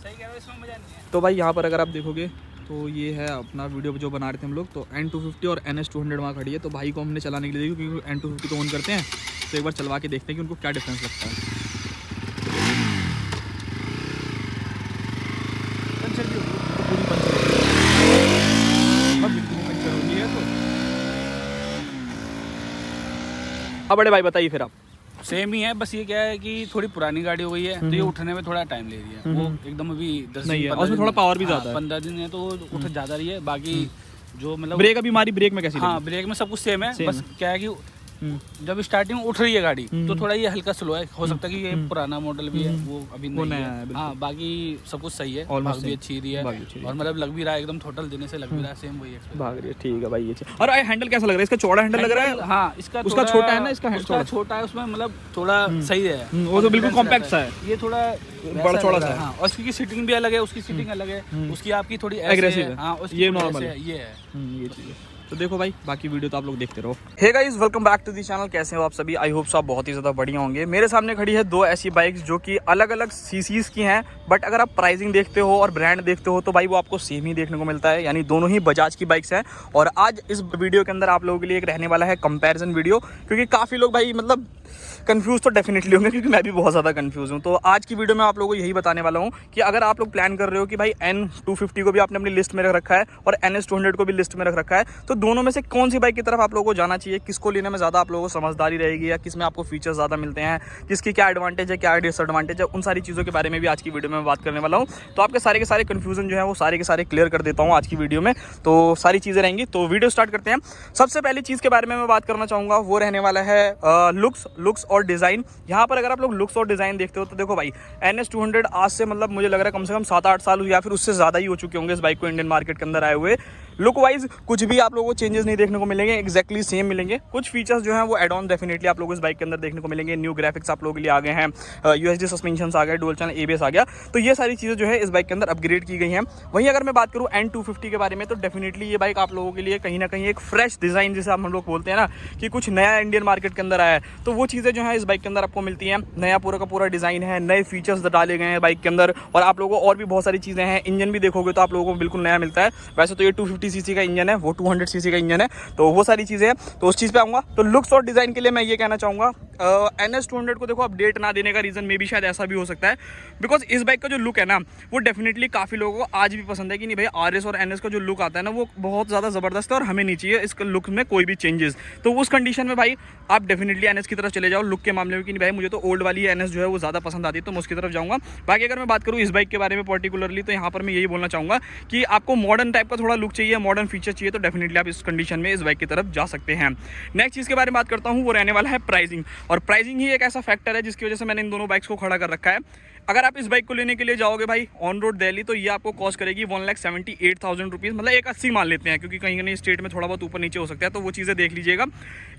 सही कह रहे हो, इसमें मजा नहीं है। तो भाई यहाँ पर अगर आप देखोगे तो ये है अपना वीडियो जो बना रहे थे हम लोग, तो N250 और NS200 वहाँ खड़ी है। तो भाई को हमने चलाने के लिए दी क्योंकि N250 तो ऑन करते हैं, तो एक बार चलवा के देखते हैं कि उनको क्या डिफरेंस लगता है। पंचर भी होगी तो पूरी पंचर होगी, अब बिल्कुल पंचर होगी है। तो अब बड़े भाई बताइए फिर आप। सेम ही है, बस ये क्या है कि थोड़ी पुरानी गाड़ी हो गई है, तो ये उठने में थोड़ा टाइम ले रही है। वो एकदम अभी 10 नहीं है, दिन, और उसमें थोड़ा पावर भी ज़्यादा है। 15 दिन है तो उठ ज़्यादा रही है। बाकी जो मतलब ब्रेक अभी हमारी ब्रेक में कैसी हाँ, लगी? ब्रेक में सब कुछ सेम है। सेम बस क्या है कि जब स्टार्टिंग में उठ रही है गाड़ी तो थोड़ा ये हल्का स्लो है। हो सकता है कि ये पुराना मॉडल भी है, वो अभी वो नहीं नया है। है, बिल्कुल। हाँ, बाकी सब कुछ सही है, Almost भाग भी same। अच्छी रही है भाग भी अच्छी रही है। और मतलब लग भी रहा है एकदम टोटल देने से लग भी रहा है सेम वही है। भाग रही है, ठीक है भाई ये चीज़। और हैंडल कैसा लग रहा है? इसका चौड़ा हैंडल लग रहा है? हाँ, इसका उसका थोड़ा- छोटा है ना, इसका उसका छोटा है, उसमें मतलब थोड़ा सही है। वो तो बिल्कुल कॉम्पैक्ट सा है। ये थोड़ा बड़ा चौड़ा सा है। हाँ, और उसकी सीटिंग भी अलग है, उसकी सीटिंग अलग है, उसकी आपकी थोड़ी एग्रेसिव है। हाँ, उसकी ये थोड़ी नॉर्मल ऐसे है। ये है। ये चीज़ है। तो देखो भाई, बाकी वीडियो तो आप लोग देखते रहो। Hey guys, welcome back to the channel. कैसे हो आप सभी? आई होप आप बहुत ही ज़्यादा बढ़िया होंगे। मेरे सामने खड़ी है दो ऐसी बाइक्स जो कि अलग अलग सीसीज की हैं, बट अगर आप प्राइसिंग देखते हो और ब्रांड देखते हो तो भाई वो आपको सेम ही देखने को मिलता है, यानी दोनों ही बजाज की बाइक्स हैं। और आज इस वीडियो के अंदर आप लोगों के लिए एक रहने वाला है कंपैरिजन वीडियो, क्योंकि काफ़ी लोग भाई मतलब कंफ्यूज तो डेफिनेटली होंगे, क्योंकि मैं भी बहुत ज़्यादा कंफ्यूज हूँ। तो आज की वीडियो में आप लोगों को यही बताने वाला हूँ कि अगर आप लोग प्लान कर रहे हो कि भाई N250 को भी आपने अपनी लिस्ट में रख रखा है और NS200 को भी लिस्ट में रख रखा है, तो दोनों में से कौन सी बाइक की तरफ आप लोगों को जाना चाहिए, किसको लेने में ज़्यादा आप लोगों को समझदारी रहेगी या किस में आपको फीचर्स ज़्यादा मिलते हैं, किसकी क्या एडवांटेज है, क्या डिसएडवांटेज है, उन सारी चीज़ों के बारे में भी आज की वीडियो में बात करने वाला हूँ। तो आपके सारे के सारे कन्फ्यूजन जो है वो सारे के सारे क्लियर कर देता हूँ आज की वीडियो में। तो सारी चीज़ें रहेंगी, तो वीडियो स्टार्ट करते हैं। सबसे पहली चीज़ के बारे में मैं बात करना चाहूँगा वो रहने वाला है लुक्स और डिज़ाइन। यहाँ पर अगर आप लोग लुक्स और डिज़ाइन देखते हो तो देखो भाई, NS200 आज से मतलब मुझे लग रहा है कम से कम 7-8 साल या फिर उससे ज़्यादा ही हो चुके होंगे इस बाइक को इंडियन मार्केट के अंदर आए हुए। लुक वाइज कुछ भी आप लोगों को चेंजेस नहीं देखने को मिलेंगे, एक्जैक्टली सेम मिलेंगे। कुछ फीचर्स जो हैं वो एड ऑन डेफिनेटली आप लोगों को इस बाइक के अंदर देखने को मिलेंगे। न्यू ग्राफिक्स आप लोगों के लिए आ गए हैं, USD सस्पेंशन आ गए, डुअल चैनल ABS आ गया, तो ये सारी चीज़ें जो है इस बाइक के अंदर अपग्रेड की गई हैं। वहीं अगर मैं बात करूँ N250 के बारे में तो डेफिनेटली ये बाइक आप लोगों के लिए कहीं ना कहीं एक फ्रेश डिज़ाइन, जिसे हम लोग बोलते हैं ना कि कुछ नया इंडियन मार्केट के अंदर आया है, तो वो चीज़ें जो है इस बाइक के अंदर आपको मिलती हैं। नया पूरा का पूरा डिज़ाइन है, नए फीचर्स डाले गए हैं बाइक के अंदर, और आप लोगों को और भी बहुत सारी चीज़ें हैं। इंजन भी देखोगे तो आप लोगों को बिल्कुल नया मिलता है। वैसे तो ये 250cc का इंजन है, वो 200cc का इंजन है, तो वो सारी चीज़ें हैं, तो उस चीज़ पे आऊँगा। तो लुक्स और डिज़ाइन के लिए मैं ये कहना चाहूँगा, NS200 को देखो अपडेट ना देने का रीज़न मे भी शायद ऐसा भी हो सकता है, बिकॉज इस बाइक का जो लुक है ना वो डेफिनेटली काफ़ी लोगों को आज भी पसंद है कि नहीं भाई RS और NS का जो लुक आता है ना वो बहुत ज़्यादा ज़बरदस्त है और हमें नहीं चाहिए इसका लुक में कोई भी चेंजेस। तो उस कंडीशन में भाई आप डेफिनेटली NS की तरफ चले जाओ लुक के मामले में कि नहीं भाई मुझे तो ओल्ड वाली NS जो है वो ज़्यादा पसंद आती है, तो मैं उसकी तरफ जाऊँगा। बाकी अगर मैं बात करूँ इस बाइक के बारे में पर्टिकुलरली, तो यहाँ पर मैं यही बोलना चाहूँगा कि आपको मॉडर्न टाइप का थोड़ा लुक चाहिए, मॉडर्न फीचर चाहिए, तो डेफिनेटली आप इस कंडीशन में इस बाइक की तरफ जा सकते हैं। नेक्स्ट चीज़ के बारे में बात करता हूँ वो रहने वाला है प्राइसिंग। और प्राइसिंग ही एक ऐसा फैक्टर है जिसकी वजह से मैंने इन दोनों बाइक्स को खड़ा कर रखा है। अगर आप इस बाइक को लेने के लिए जाओगे भाई ऑन रोड दिल्ली, तो ये आपको कॉस्ट करेगी 1,78,000 रुपीज़, मतलब 1,80 मान लेते हैं क्योंकि कहीं कहीं स्टेट में थोड़ा बहुत ऊपर नीचे हो सकता है, तो वो चीज़ें देख लीजिएगा।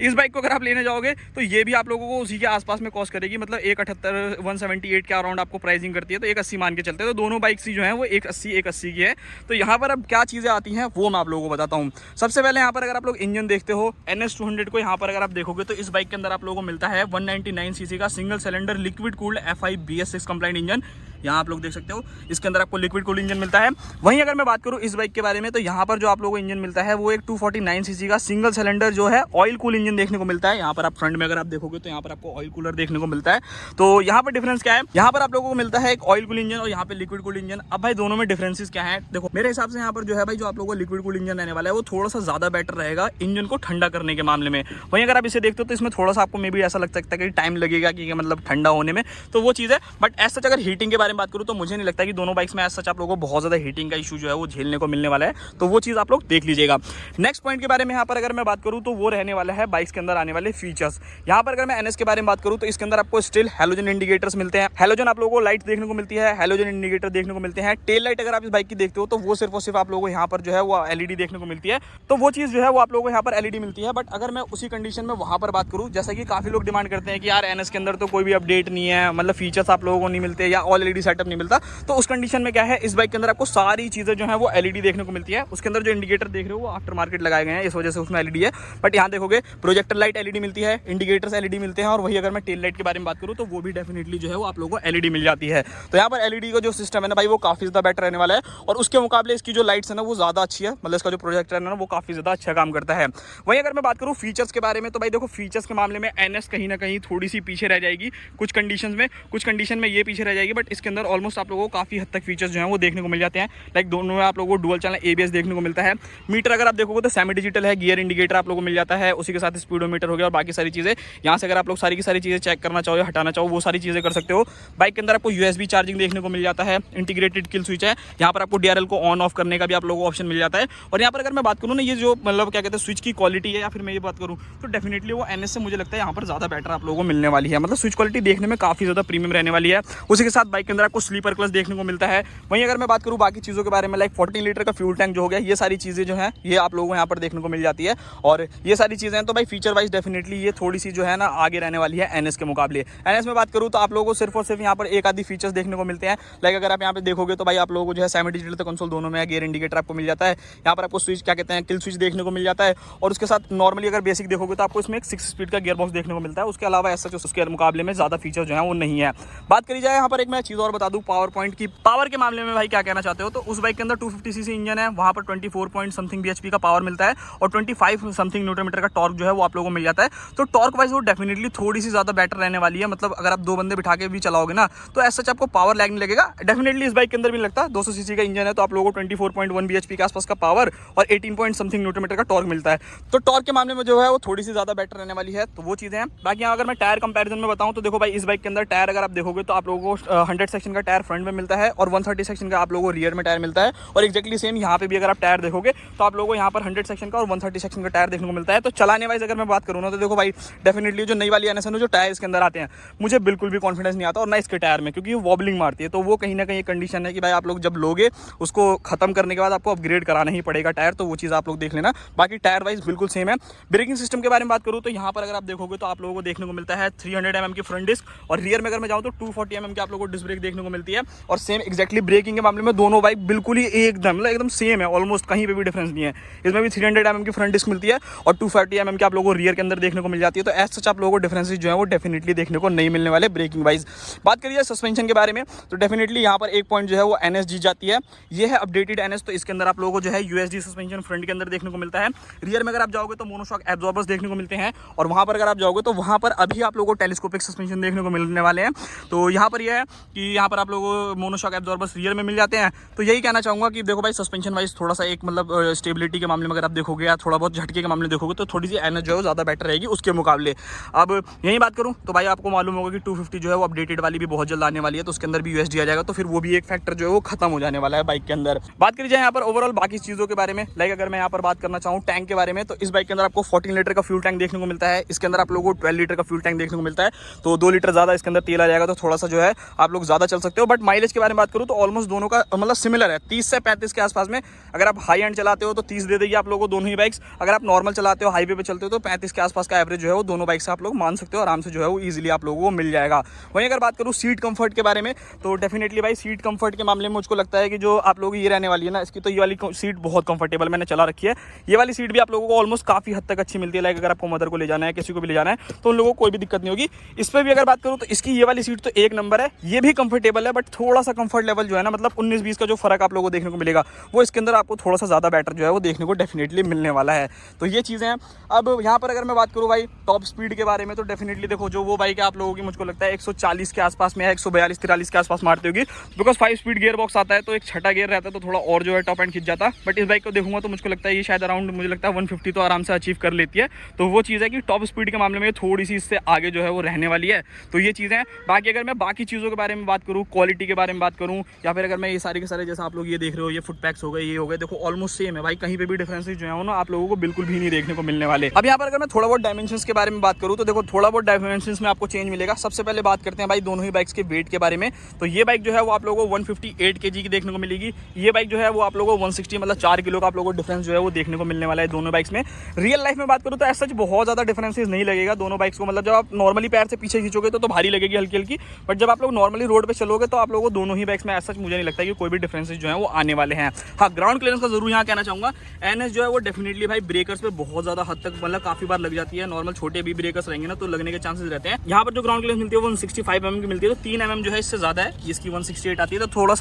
इस बाइक को अगर आप लेने जाओगे तो ये भी आप लोगों को उसी के आसपास में कॉस्ट करेगी, मतलब 178 के अराउंड आपको प्राइसिंग करती है, तो 1,80 मान के चलते हैं। तो दोनों बाइक्स जो है वो 1,80 की है। तो यहाँ पर अब क्या चीज़ें आती हैं वो मैं आप लोगों को बताता हूँ। सबसे पहले यहाँ पर अगर आप लोग इंजन देखते हो NS200 को, यहाँ पर अगर आप देखोगे तो इस बाइक के अंदर आप लोगों को मिलता है 199cc का single cylinder liquid cooled FI BS6 complaint engine. यहाँ आप लोग देख सकते हो इसके अंदर आपको लिक्विड कूल्ड इंजन मिलता है। वहीं अगर मैं बात करूँ इस बाइक के बारे में, तो यहाँ पर जो आप लोगों को इंजन मिलता है वो एक 249cc का सिंगल सिलेंडर जो है ऑयल कूल इंजन देखने को मिलता है। यहाँ पर आप फ्रंट में अगर आप देखोगे तो यहाँ पर आपको ऑयल कूलर देखने को मिलता है। तो यहाँ पर डिफरेंस क्या है, यहाँ पर आप लोगों को मिलता है एक ऑयल कूल इंजन और यहाँ पे लिक्विड कूल्ड इंजन। अब भाई दोनों में डिफरेंसेस क्या है, देखो मेरे हिसाब से यहाँ पर जो है भाई जो आप लोगों को लिक्विड कूल्ड इंजन रहने वाला है वो थोड़ा सा ज्यादा बेटर रहेगा इंजन को ठंडा करने के मामले में। वहीं अगर आप इसे देखते हो तो इसमें थोड़ा सा आपको मे भी ऐसा लग सकता है कि टाइम लगेगा कि मतलब ठंडा होने में, तो वो चीज़ है। बट ऐसा अगर हीटिंग के बारे में बात करूँ तो मुझे नहीं लगता कि दोनों बाइक्स में ऐसा आप लोगों को बहुत ज़्यादा हीटिंग का इशू जो है वो झेलने को मिलने वाला है, तो वो चीज़ आप लोग देख लीजिएगा। नेक्स्ट पॉइंट के बारे में यहाँ पर अगर मैं बात करूँ तो वो रहने वाला है बाइक्स के अंदर आने वाले फीचर्स। यहाँ पर अगर मैं NS के बारे में बात करूँ तो इसके अंदर आपको स्टिल हैलोजन इंडिकेटर्स मिलते हैं, हैलोजन आप लोगों को लाइट देखने को मिलती है, हैलोजन इंडिकेटर देखने को मिलते हैं। टेल लाइट अगर आप इस बाइक की देखते हो तो वो सिर्फ और सिर्फ आप लोगों को यहाँ पर जो है वो LED देखने को मिलती है, तो वो चीज़ जो है वो आप लोगों को यहाँ पर LED मिलती है। बट अगर मैं उसी कंडीशन में वहाँ पर बात करूँ, जैसा कि काफ़ी लोग डिमांड करते हैं कि यार NS के अंदर तो कोई भी अपडेट नहीं है, मतलब फीचर्स आप लोगों को नहीं मिलते या ऑल LED एलईडी सेटअप नहीं मिलता। तो उस कंडीशन में क्या है, इस बाइक के अंदर आपको सारी चीज़ें जो है वो एलईडी देखने को मिलती है। उसके अंदर जो इंडिकेटर देख रहे हो वो आफ्टर मार्केट लगाए गए हैं, इस वजह से उसमें एलईडी है। बट यहाँ देखोगे प्रोजेक्टर लाइट एलईडी मिलती है, इंडिकेटर्स एलईडी मिलते हैं, और वही अगर मैं टेल लाइट के बारे में बात करूँ तो वो भी डेफिनेटली जो है वो आप लोगों को एलईडी मिल जाती है। तो यहाँ पर एलईडी का जो सिस्टम है ना भाई वो काफ़ी ज़्यादा बेटर रहने वाला है, और उसके मुकाबले इसकी जो लाइट्स है ना वो ज़्यादा अच्छी है, मतलब इसका जो प्रोजेक्टर है ना वो काफ़ी ज़्यादा अच्छा काम करता है। वहीं अगर मैं बात करूँ फीचर्स के बारे में, तो भाई देखो फीचर्स के मामले में एनएस कहीं ना कहीं थोड़ी सी पीछे रह जाएगी कुछ कंडीशन में ये पीछे रह जाएगी, बट इसके अंदर ऑलमोस्ट आप लोगों को काफ़ी हद तक फीचर्स जो हैं वो देखने को मिल जाते हैं। लाइक दोनों में आप लोगों को डुअल चैनल एबीएस देखने को मिलता है। मीटर अगर आप देखोगे तो सेमी डिजिटल है, गियर इंडिकेटर आप लोगों को मिल जाता है, उसी के साथ स्पीडोमीटर हो गया और बाकी सारी चीज़ें। यहाँ से अगर आप लोग सारी की सारी चीज़ें चेक करना चाहो या हटाना चाहो वो सारी चीज़ें कर सकते हो। बाइक के अंदर आपको यूएसबी चार्जिंग देखने को मिल जाता है, इंटीग्रेटेड किल स्विच है, यहाँ पर आपको डीआरएल को ऑन ऑफ करने का भी आप लोगों को ऑप्शन मिल जाता है। और यहाँ पर अगर मैं बात करूँ ना, ये जो मतलब क्या कहते हैं स्विच की क्वालिटी है, या फिर मैं ये बात करूँ तो डेफिनेटली वो एनएस से मुझे लगता है यहाँ पर ज़्यादा बेटर आप लोगों को मिलने वाली है। मतलब स्विच क्वालिटी देखने में काफ़ी ज़्यादा प्रीमियम रहने वाली है। उसी के साथ बाइक के अंदर आपको स्लीपर क्लच देखने को मिलता है। वहीं अगर मैं बात करूँ बाकी चीज़ों के बारे में, लाइक 14 लीटर का फ्यूल टैंक जो हो गया, ये सारी चीज़ें जो हैं ये आप लोगों को यहाँ पर देखने को मिल जाती है। और ये सारी चीज़ें हैं तो भाई फीचर वाइज डेफिनेटली ये थोड़ी सी जो है ना आगे रहने वाली है एनएस के मुकाबले। एनएस में बात करूँ तो आप लोगों को सिर्फ और सिर्फ यहाँ पर एक आधी फीचर्स देखने को मिलते हैं। लाइक अगर आप यहाँ पे देखोगे तो भाई आप लोगों को जो है सेमी डिजिटल तो कंसोल दोनों में गियर इंडिकेटर आपको मिल जाता है। यहाँ पर आपको स्विच क्या कहते हैं किल स्विच देखने को मिल जाता है, और उसके साथ नॉर्मली अगर बेसिक देखोगे तो आपको इसमें एक 6 स्पीड का गियर बॉक्स देखने को मिलता है। उसके अलावा ऐसा जो उसके मुकाबले में ज़्यादा फीचर जो है वो नहीं है। बात करी जाए यहाँ पर एक मैं चीज़ और बता दूँ पावर पॉइंट की, पावर के मामले में भाई क्या कहना चाहते हो, तो उस बाइक के अंदर 250 सीसी इंजन है, वहाँ पर 24 पॉइंट समथिंग bhp का पावर मिलता है, और 25 समथिंग न्यूटन मीटर का टॉर्क जो है वो आप लोगों को मिल जाता है। तो टॉर्क वाइज वो डेफिनेटली थोड़ी सी ज़्यादा बेटर रहने वाली है। मतलब अगर आप 2 बंदे बिठा के भी चलाओगे ना तो ऐसा आपको पावर लैग नहीं लगेगा। डेफिनेटली इस बाइक के अंदर भी लगता है 200 सीसी का इंजन है, तो आप लोगों को 24.1 bhp के आसपास का पावर और 18 पॉइंट समथिंग न्यूटन मीटर का टॉर्क मिलता है। तो टॉर्क के मामले में जो है वो थोड़ी सी ज़्यादा बेटर रहने वाली है। तो वो चीज़ें हैं। बाकी यहाँ अगर मैं टायर कंपैरिजन में बताऊँ तो देखो भाई इस बाइक के अंदर टायर अगर आप देखोगे तो आप लोगों को 100 सेक्शन का टायर फ्रंट में मिलता है, और 130 सेक्शन का आप लोगों को रियर में टायर मिलता है। और एक्जैक्टली सेम यहाँ पे भी अगर आप टायर देखोगे तो आप लोगों को यहाँ पर 100 सेक्शन का और 130 सेक्शन का टायर देखने को मिलता है। तो चलाने वाइज अगर मैं बात करूँ ना तो देखो भाई डेफिनेटली जो नई वाली एनएस जो टायर इसके अंदर आते हैं मुझे बिल्कुल भी कॉन्फिडेंस नहीं आता, और ना इसके टायर में, क्योंकि वो वॉबलिंग मारती है। तो वो कहीं ना कहीं कंडीशन है कि भाई आप लोग जब लोगे उसको खत्म करने के बाद आपको अपग्रेड कराना ही पड़ेगा टायर, तो वो चीज़ आप लोग देख लेना। बाकी टायर वाइज बिल्कुल सेम है। ब्रेकिंग सिस्टम के बारे में बात करूँ तो यहाँ पर अगर आप देखोगे तो आप लोगों को देखने को मिलता है 300 mm की फ्रंट डिस्क, और रियर में अगर मैं जाऊँ तो 240 mm की आप लोगों को डिस्क ब्रेक देखने को मिलती है। और सेम एक्जैक्टली ब्रेकिंग के मामले में दोनों बाइक बिल्कुल ही एकदम सेम है, ऑलमोस्ट कहीं पे भी डिफरेंस नहीं है। इसमें भी 300 mm की फ्रंट डिस्क मिलती है और 240 mm की आप लोगों को रियर के अंदर देखने को मिल जाती है। तो एज सच आप लोगों को डिफरेंसेस जो है वो डेफिनेटली देखने को नहीं मिलने वाले ब्रेकिंग वाइज। बात करिए सस्पेंशन के बारे में तो डेफिनेटली यहाँ पर एक पॉइंट जो है वो एनएस जीत जाती है। ये है अपडेटेड एनएस, तो इसके अंदर आप लोगों को जो है यूएसडी सस्पेंशन फ्रंट के अंदर देखने को मिलता है। रियर में अगर आप जाओगे तो मोनोशॉक एब्जॉर्बर्स देखने को मिलते हैं, और वहाँ पर अगर आप जाओगे तो वहाँ पर अभी आप लोगों को टेलीस्कोपिक सस्पेंशन देखने को मिलने वाले हैं। तो यहाँ पर यह है कि यहाँ पर आप लोगों को मोनोशॉक एब्जॉर्बर्स रियर में मिल जाते हैं। तो यही कहना चाहूँगा कि देखो भाई सस्पेंशन वाइज थोड़ा सा एक मतलब स्टेबिलिटी के मामले में अगर आप देखोगे या थोड़ा बहुत झटके के मामले में देखोगे तो थोड़ी सी एनएस जो है ज़्यादा बेटर रहेगी उसके मुकाबले। अब यही बात करूँ तो भाई आपको मालूम होगा कि 250 जो है वो अपडेटेड वाली भी बहुत जल्द आने वाली है, तो उसके अंदर भी यूएसडी आ जाएगा। तो फिर वो भी एक फैक्टर जो है वो खत्म हो जाने वाला है बाइक के अंदर। बात करी जाए यहाँ पर ओवरऑल बाकी चीज़ों के बारे में, लाइक अगर मैं यहाँ पर बात करना चाहूँ टैंक के बारे में, तो इस बाइक के अंदर आपको 14 लीटर का फ्यूल टैंक देखने को मिलता है। इसके अंदर आप लोगों को 12 लीटर का फ्यूल टैंक देखने को मिलता है, तो 2 लीटर ज़्यादा इसके अंदर तेल आ जाएगा, तो थोड़ा सा जो है आप लोग ज़्यादा चल सकते हो। बट माइलेज के बारे में बात करूँ तो ऑलमोस्ट दोनों का मतलब सिमिलर है, 30 से 35 के आसपास में। अगर आप हाई एंड चलाते हो तो 30 दे देगी आप लोगों को दोनों ही बाइक्स। अगर आप नॉर्मल चलाते हो हाईवे पे चलते हो तो 35 के आसपास का एवरेज जो है वो दोनों बाइक से आप लोग मान सकते हो, आराम से जो है वो ईजिली आप लोगों को मिल जाएगा। वहीं अगर बात करूँ सीट कंफर्ट के बारे में तो डेफिनेटली भाई सीट कंफर्ट के मामले में मुझको लगता है कि जो आप लोगों की ये रहने वाली है ना, इसकी तो ये वाली सीट बहुत कंफर्टेबल मैंने चला रखी है। ये वाली सीट भी आप लोगों को ऑलमोस्ट काफ़ी हद तक अच्छी मिलती है। लाइक अगर आपको मदर को ले जाना है, किसी को भी ले जाना है, तो उन लोगों को कोई भी दिक्कत नहीं होगी। इस पर भी अगर बात करूँ तो इसकी ये वाली सीट तो एक नंबर है, ये भी कंफर्टेबल है, बट थोड़ा सा कंफर्ट लेवल जो है ना मतलब 19-20 का जो फर्क आप लोगों को देखने को मिलेगा वो इसके अंदर आपको थोड़ा सा ज़्यादा बेटर जो है वो देखने को डेफिनेटली मिलने वाला है। तो ये चीज़ें हैं। अब यहाँ पर अगर मैं बात करूँ भाई टॉप स्पीड के बारे में तो डेफिनेटली देखो जो वो बाइक है आप लोगों की मुझको लगता है 140 के आसपास में है, 142-143 के आसपास मारती होगी, बिकॉज 5 स्पीड गियर बॉक्स आता है तो एक छठा गियर रहता है तो थोड़ा और जो है टॉप एंड खिंच जाता। बट इस बाइक को देखूंगा तो मुझको लगता है ये शायद अराउंड मुझे लगता है 150 तो आराम से अचीव कर लेती है। तो वो चीज़ है कि टॉप स्पीड के मामले में थोड़ी सी इससे आगे जो है वो रहने वाली है। तो ये चीज़ें हैं। बाकी अगर मैं बाकी चीज़ों के बारे में बात करूँ, क्वालिटी के बारे में बात करूँ, या फिर अगर मैं ये सारे के सारे जैसा आप लोग ये देख रहे हो, ये फुट पैक्स हो गए, ये हो गए, देखो ऑलमोस्ट सेम है भाई, कहीं पे भी डिफरेंसेस जो है ना आप लोगों को बिल्कुल भी नहीं देखने को मिलने वाले। अब यहाँ पर अगर मैं थोड़ा बहुत डायमेंशंस के बारे में बात करूँ तो देखो थोड़ा बहुत डायमेंशंस में आपको चेंज मिलेगा। सबसे पहले बात करते हैं भाई दोनों ही बाइक्स के वेट के बारे में। तो ये बाइक जो है वो आप लोगों को 158 kg की देखने को मिलेगी, ये बाइक जो है वो आप लोगों को 160 मतलब 4 किलो का आप लोगों को डिफरेंस जो है वो देखने को मिलने वाला है दोनों बाइक्स में। रियल लाइफ में बात करूँ तो ऐसा बहुत ज़्यादा डिफरेंसेस नहीं लगेगा दोनों बाइक्स को। मतलब जब आप नॉर्मली पैर से पीछे खींचोगे तो भारी लगेगी हल्की हल्की, बट जब आप लोग नॉर्मली रोड रोड पे चलोगे तो आप लोगों को दोनों ही बाइक्स में ऐसा मुझे नहीं लगता कि कोई भी डिफरेंसेस जो है वो आने वाले हैं। हाँ, ग्राउंड क्लियरेंस का जरूर यहाँ कहना चाहूंगा, एनएस जो है वो डेफिनेटली भाई ब्रेकर्स पे बहुत ज्यादा हद तक मतलब काफी बार लग जाती है। नॉर्मल छोटे भी ब्रेकर्स रहेंगे ना तो लगने के चांसेस रहते हैं। यहाँ पर जो ग्राउंड क्लियरेंस मिलती है वो 165 mm की मिलती है, तो 3 mm जो है इससे ज्यादा है, इसकी 168 आती है, तो थोड़े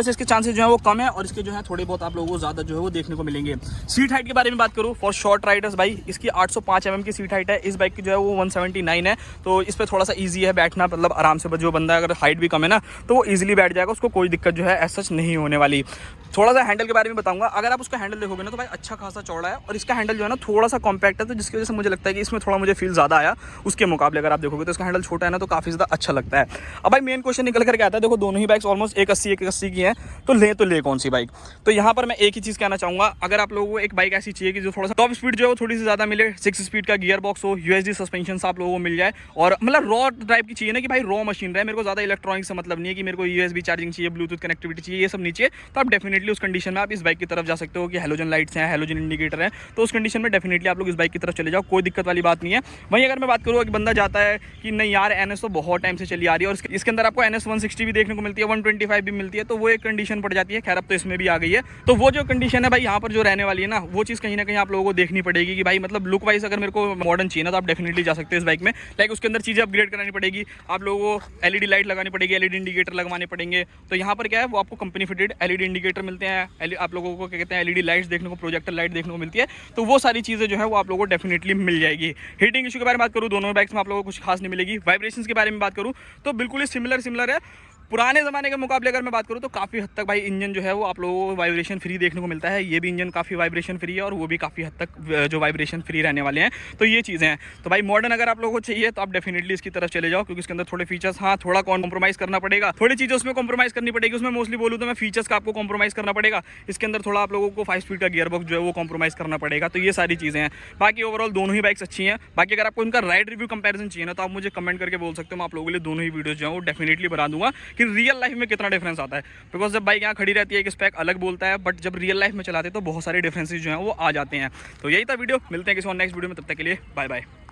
से इसके चांसेस जो है वो कम है और इसके जो है थोड़े बहुत आप लोगों को ज्यादा जो है वो देखने को मिलेंगे। सीट हाइट के बारे में बात करूँ फॉर शॉर्ट राइडर्स भाई, इसकी 805 mm की सीट हाइट है, इस बाइक की जो है वो 179 है, तो इस पर थोड़ा सा ईजी है बैठना, मतलब आराम से जो बंदा अगर हाइट भी कम है ना तो वो ईजिली बैठ जाएगा, उसको कोई दिक्कत जो है ऐसा नहीं होने वाली। थोड़ा सा हैंडल के बारे में बताऊंगा, अगर आप उसका हैंडल देखोगे ना तो भाई अच्छा खासा चौड़ा है और इसका हैंडल जो है ना थोड़ा सा कॉम्पैक्ट है, तो जिसकी वजह से मुझे लगता है कि इसमें थोड़ा मुझे फील ज़्यादा आया उसके मुकाबले। अगर आप देखोगे तो इसका हैंडल छोटा है ना तो काफ़ी ज़्यादा अच्छा लगता है। अब भाई मेन क्वेश्चन निकल करके आता है, देखो दोनों ही बाइक्स ऑलमोस्ट 180 की हैं, तो ले कौन सी बाइक। तो यहाँ पर मैं एक ही चीज़ कहना चाहूँगा, अगर आप लोगों को एक बाइक ऐसी चाहिए कि जो थोड़ा सा टॉप स्पीड जो है वो थोड़ी सी ज़्यादा मिले, 6 स्पीड का गियर बॉक्स हो, यूएसडी सस्पेंशन आप लोगों को मिल जाए और मतलब रॉ टाइप की चाहिए ना कि भाई रॉ मशीन रहे, मेरे को ज़्यादा इलेक्ट्रॉनिक से मतलब नहीं है कि मेरे को यूएसबी चार्जिंग चाहिए, ब्लूटूथ कनेक्टिविटी चाहिए, ये सब नहीं चाहिए, तो आप डेफिनेटली उस कंडीशन में आप इस बाइक की तरफ जा सकते हो कि हेलोजन लाइट्स हैं, हेलोजन इंडिकेटर है, तो उस कंडीशन में डेफिनेटली आप लोग इस बाइक की तरफ चले जाओ, कोई दिक्कत वाली बात नहीं है। वहीं अगर मैं बात करूँ कि बंदा जाता है कि नहीं यार एनएस तो बहुत टाइम से चली आ रही है और इसके अंदर आपको एनएस 160 भी देखने को मिलती है, 125 भी मिलती है, तो वो एक कंडीशन पड़ जाती है। खैर अब तो इसमें भी आ गई है, तो वो जो कंडीशन है भाई यहाँ पर जो रहने वाली है ना, वो चीज़ कहीं ना कहीं आप लोगों को देखनी पड़ेगी कि भाई मतलब लुक वाइज अगर मेरे को मॉडर्न चाहिए ना तो आप डेफिनेटली जा सकते हो इस बाइक में। लाइक उसके अंदर चीज़ें अपग्रेड करानी पड़ेगी, आप लोगों को एलईडी लाइट लगानी पड़ेगी, एलईडी इंडिकेटर लगवाने पड़ेंगे। तो यहाँ पर क्या है वो आपको कंपनी फिटेड एलईडी इंडिकेटर मिलते हैं, आप लोगों को क्या कहते हैं एलईडी लाइट्स देखने को, प्रोजेक्टर लाइट देखने को मिलती है, तो वो सारी चीज़ें जो है वो आप लोगों को डेफिनेटली मिल जाएगी। हीटिंग इशू के बारे में बात करूँ, दोनों बाइक्स में आप लोगों को कुछ खास नहीं मिलेगी। वाइब्रेशंस के बारे में बात करूँ तो बिल्कुल ही सिमिलर है। पुराने ज़माने के मुकाबले अगर मैं बात करूँ तो काफ़ी हद तक भाई इंजन जो है वो आप लोगों को वाइब्रेशन फ्री देखने को मिलता है। ये भी इंजन काफ़ी वाइब्रेशन फ्री है और वो भी काफ़ी हद तक जो वाइब्रेशन फ्री रहने वाले हैं, तो ये चीज़ें हैं। तो भाई मॉडर्न अगर आप लोगों को चाहिए तो आप डेफिनेटली इसकी तरफ चले जाओ, क्योंकि इसके अंदर थोड़े फीचर्स, हाँ थोड़ा कॉम्प्रोमाइज़ करना पड़ेगा, थोड़ी चीज़ें उसमें कॉम्प्रोमाइज़ करनी पड़ेगी। उसमें मोस्टली बोलूँ तो मैं फीचर्स का आपको कॉम्प्रोमाइज़ करना पड़ेगा, इसके अंदर थोड़ा आप लोगों को 5 स्पीड का गियर बॉक्स जो है वो कॉम्प्रोमाइज़ करना पड़ेगा, तो ये सारी चीज़ें हैं। बाकी ओवरऑल दोनों ही बाइक्स अच्छी हैं। बाकी अगर आपको इनका राइड रिव्यू कंपैरिजन चाहिए ना तो आप मुझे कमेंट करके बोल सकते हो, मैं आप लोगों के लिए दोनों ही वीडियोस जो है वो डेफिनेटली बना दूंगा कि रियल लाइफ में कितना डिफरेंस आता है। बिकॉज जब बाइक यहाँ खड़ी रहती है एक स्पेक अलग बोलता है, बट जब रियल लाइफ में चलाते हैं तो बहुत सारे डिफरेंसेस जो हैं वो आ जाते हैं। तो यही था वीडियो, मिलते हैं किसी और नेक्स्ट वीडियो में, तब तक के लिए बाय बाय।